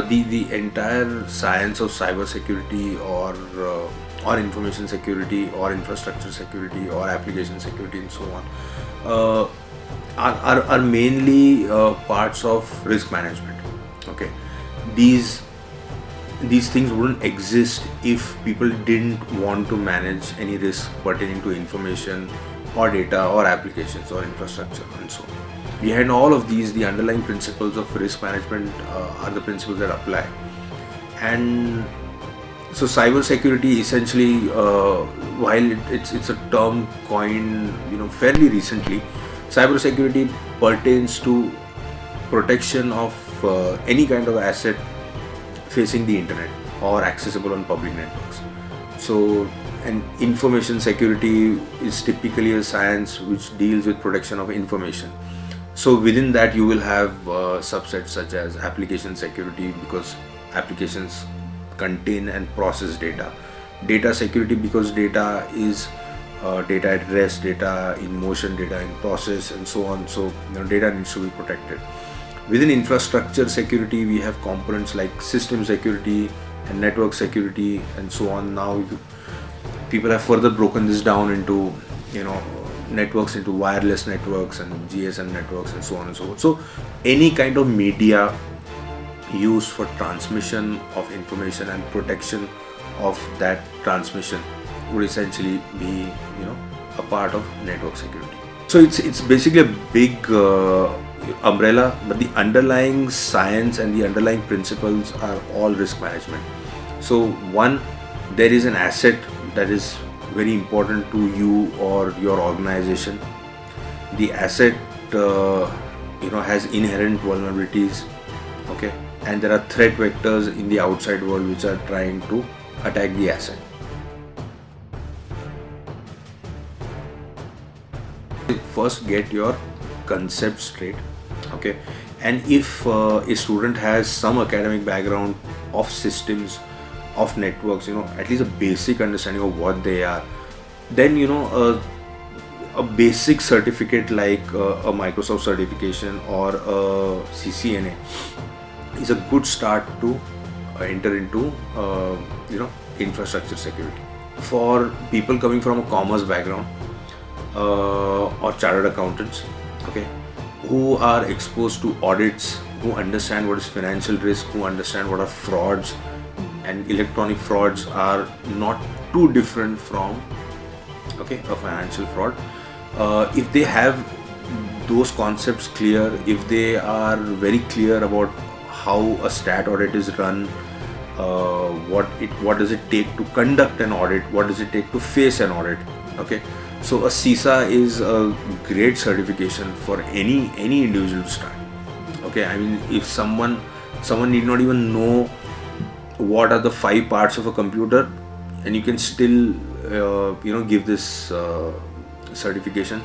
the entire science of cybersecurity or information security or infrastructure security or application security and so on are mainly parts of risk management. Okay, these things wouldn't exist if people didn't want to manage any risk pertaining to information or data or applications or infrastructure and so on. Behind all of these, the underlying principles of risk management are the principles that apply. And so cyber security essentially, while it's a term coined fairly recently, cyber security pertains to protection of any kind of asset facing the internet or accessible on public networks. So, and information security is typically a science which deals with protection of information. So within that you will have subsets such as application security, because applications contain and process data. Data security, because data is data at rest, data in motion, data in process and so on. So data needs to be protected. Within infrastructure security, we have components like system security and network security and so on. Now people have further broken this down into networks, into wireless networks and GSM networks and so on and so forth. So any kind of media used for transmission of information and protection of that transmission would essentially be a part of network security. So it's basically a big umbrella, but the underlying science and the underlying principles are all risk management. So one, there is an asset that is very important to you or your organization. The asset has inherent vulnerabilities, okay, and there are threat vectors in the outside world which are trying to attack the asset. First, get your concept straight, okay, and if a student has some academic background of systems, of networks, at least a basic understanding of what they are, then a basic certificate like a Microsoft certification or a CCNA is a good start to enter into infrastructure security. For people coming from a commerce background or chartered accountants, okay, who are exposed to audits, who understand what is financial risk, who understand what are frauds, and electronic frauds are not too different from a financial fraud. If they have those concepts clear, if they are very clear about how a stat audit is run, what does it take to conduct an audit, what does it take to face an audit, okay. So a CISA is a great certification for any individual to start. Okay, I mean, if someone need not even know what are the 5 parts of a computer, and you can still give this certification.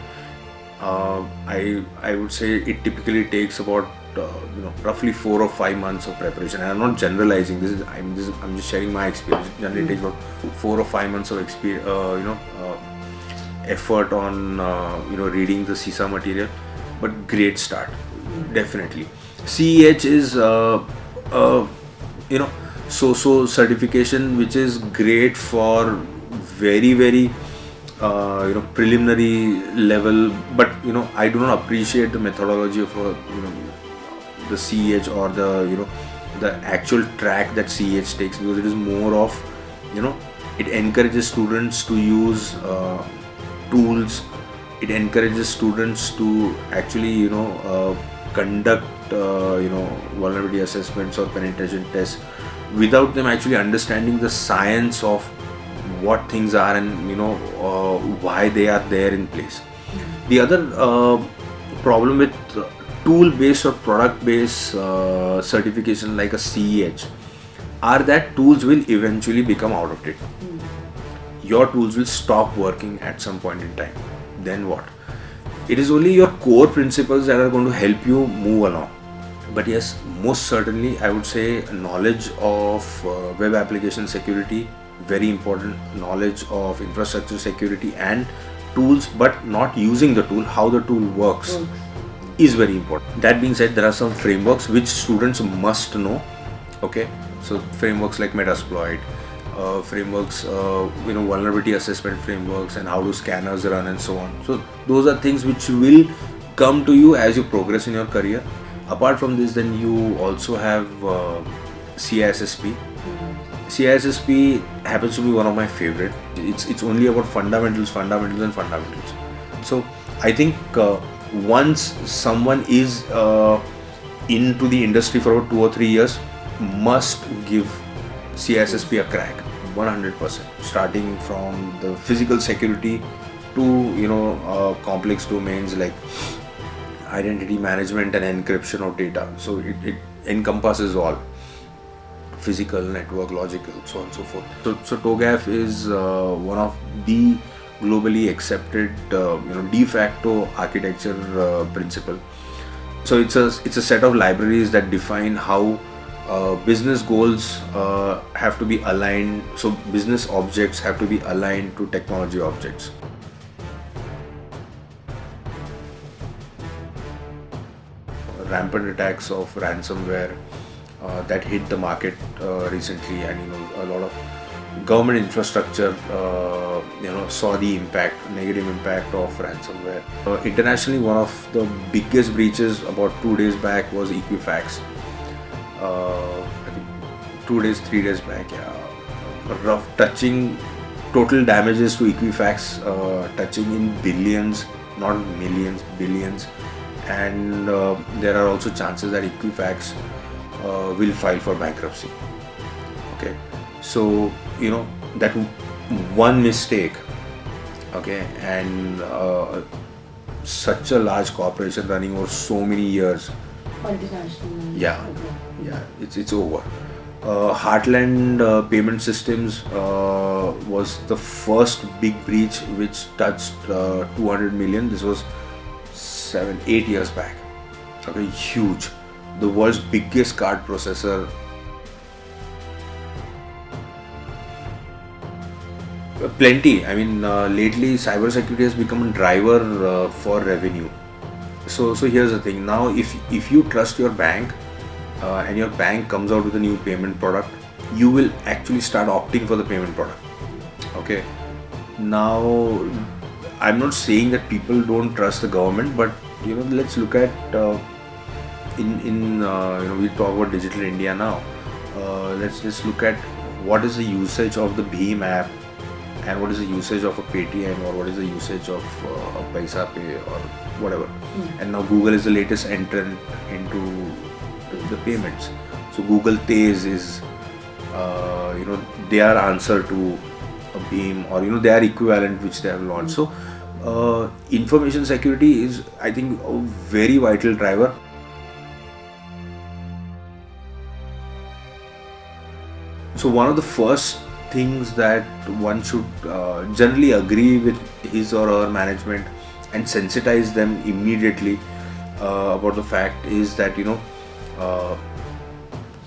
I would say it typically takes about roughly 4 or 5 months of preparation. And I'm not generalizing. I'm just sharing my experience. It generally takes about 4 or 5 months of experience, effort on reading the CISA material, but great start, definitely. CEH is so certification which is great for very preliminary level, but I do not appreciate the methodology of the CEH or the actual track that CEH takes, because it is more of it encourages students to use tools. It encourages students to actually conduct vulnerability assessments or penetration tests without them actually understanding the science of what things are and why they are there in place. The other problem with tool-based or product-based certification like a CEH are that tools will eventually become out of date. Your tools will stop working at some point in time. Then what? It is only your core principles that are going to help you move along. But yes, most certainly I would say knowledge of web application security, very important, knowledge of infrastructure security and tools, but not using the tool, how the tool works is very important. That being said, there are some frameworks which students must know Okay, so frameworks like Metasploit, frameworks, vulnerability assessment frameworks, and how do scanners run and so on. So those are things which will come to you as you progress in your career. Apart from this, then you also have CISSP. CISSP happens to be one of my favorite. It's only about fundamentals. So I think once someone is into the industry for about 2 or 3 years, must give CISSP a crack, 100%. Starting from the physical security to complex domains like identity management and encryption of data. So it encompasses all: physical, network, logical, so on and so forth. So TOGAF is one of the globally accepted de facto architecture principle. So it's a set of libraries that define how business goals have to be aligned. So business objects have to be aligned to technology objects. Rampant attacks of ransomware that hit the market recently, and a lot of government infrastructure saw the negative impact of ransomware. Internationally, one of the biggest breaches about 2 days back was Equifax. I think 3 days back, touching total damages to Equifax, touching in billions, not millions, billions. And there are also chances that Equifax will file for bankruptcy. Okay, so that one mistake, okay, and such a large corporation running over so many years, multinational. yeah, it's over. Heartland Payment Systems was the first big breach which touched 200 million. This was 7-8 years back. Okay, huge. The world's biggest card processor. Plenty. I mean, lately cybersecurity has become a driver for revenue. So here's the thing. Now, if you trust your bank and your bank comes out with a new payment product, you will actually start opting for the payment product. Okay. Now, I'm not saying that people don't trust the government, but let's look at we talk about Digital India now. Let's just look at what is the usage of the Bhim app, and what is the usage of a Paytm, or what is the usage of a Paisa Pay or whatever. And now Google is the latest entrant into the payments. So Google Pays is their answer to a Bhim, or their equivalent which they have launched. So information security is, I think, a very vital driver. So one of the first things that one should generally agree with his or her management and sensitize them immediately about the fact is that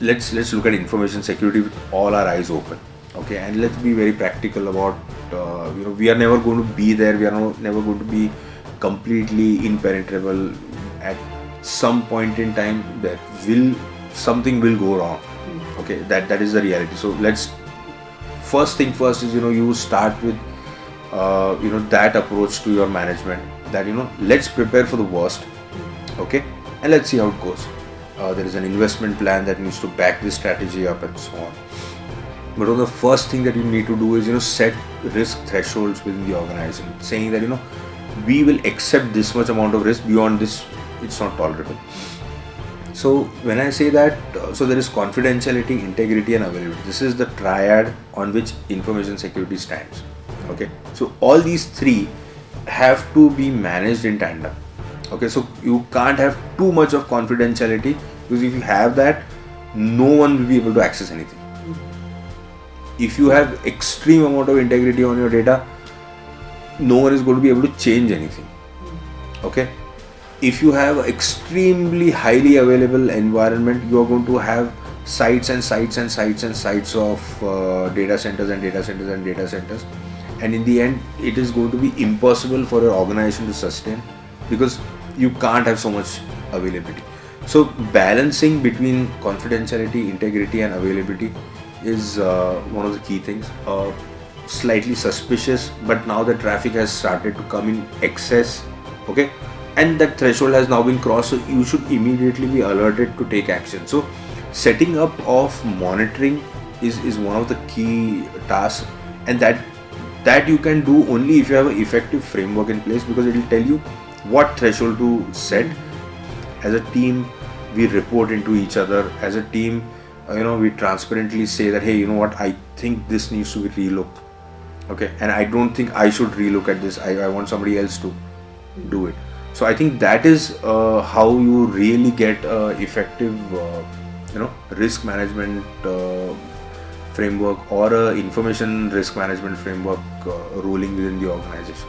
let's look at information security with all our eyes open. Okay, and let's be very practical about we are never going to be there. We are never going to be completely impenetrable. At some point in time, something will go wrong. Okay, that is the reality. So first thing first is you start with that approach to your management, that let's prepare for the worst. Okay, and let's see how it goes. There is an investment plan that needs to back this strategy up and so on. But the first thing that you need to do is set risk thresholds within the organization, saying that we will accept this much amount of risk. Beyond this, it's not tolerable. So when I say that, so there is confidentiality, integrity, and availability. This is the triad on which information security stands. Okay, so all these three have to be managed in tandem. Okay, so you can't have too much of confidentiality, because if you have that, no one will be able to access anything. If you have extreme amount of integrity on your data, no one is going to be able to change anything. Okay, if you have extremely highly available environment, you are going to have sites and sites and sites and sites of data centers and data centers and data centers, and in the end it is going to be impossible for your organization to sustain, because you can't have so much availability. So balancing between confidentiality, integrity, and availability is one of the key things. Slightly suspicious, but now the traffic has started to come in excess, okay, and that threshold has now been crossed. So you should immediately be alerted to take action. So setting up of monitoring is one of the key tasks, and that you can do only if you have an effective framework in place, because it will tell you what threshold to set. As a team, we report into each other. As a team, we transparently say that, hey, you know what, I think this needs to be relooked, okay, and I don't think I should relook at this. I want somebody else to do it. So I think that is how you really get effective risk management framework, or a information risk management framework ruling within the organization,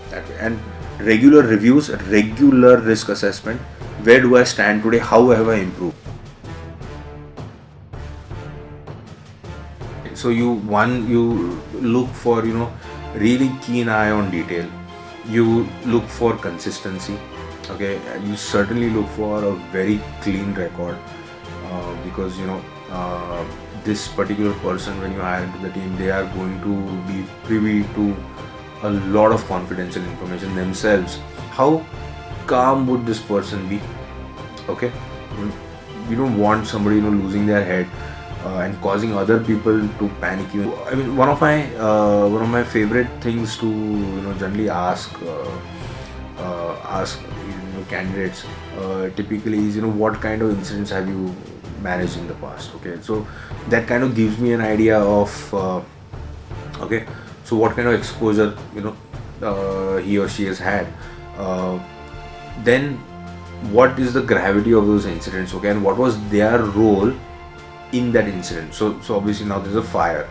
that way. And regular reviews, regular risk assessment. Where do I stand today? How have I improved? So you look for really keen eye on detail. You look for consistency. Okay, you certainly look for a very clean record, because this particular person, when you hire into the team, they are going to be privy to a lot of confidential information themselves. How calm would this person be? Okay, you don't want somebody losing their head and causing other people to panic. I mean, one of my favorite things to generally ask candidates typically is what kind of incidents have you managed in the past. Okay, so that kind of gives me an idea of okay, so what kind of exposure he or she has had. Then what is the gravity of those incidents, okay, and what was their role in that incident. So obviously now there's a fire,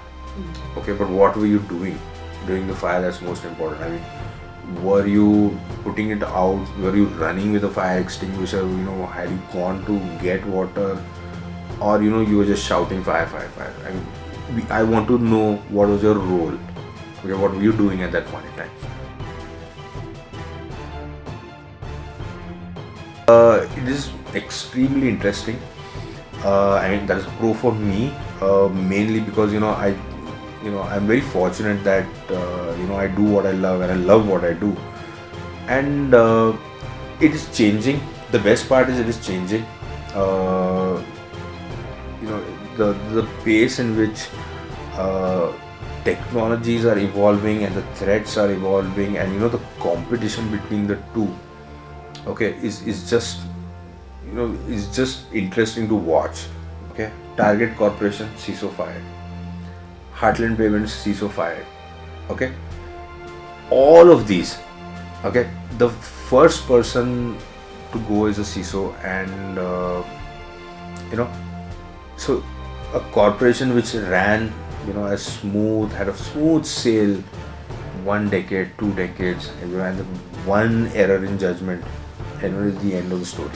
okay, but what were you doing during the fire? That's most important. I mean, were you putting it out? Were you running with a fire extinguisher? Had you gone to get water, or you were just shouting fire, fire, fire? I mean, I want to know what was your role. Okay, what were you doing at that point in time? It is extremely interesting. I mean, that is pro for me, mainly because I'm very fortunate that I do what I love, and I love what I do, and it is changing. The best part is it is changing. The pace in which technologies are evolving and the threats are evolving, and the competition between the two, okay, is just interesting to watch. Okay, Target Corporation, CISO fired. Heartland Payments, CISO fired. Okay, all of these, okay, the first person to go is a CISO, and so a corporation which ran had a smooth sail 1 decade, 2 decades, and one error in judgment, and it is the end of the story.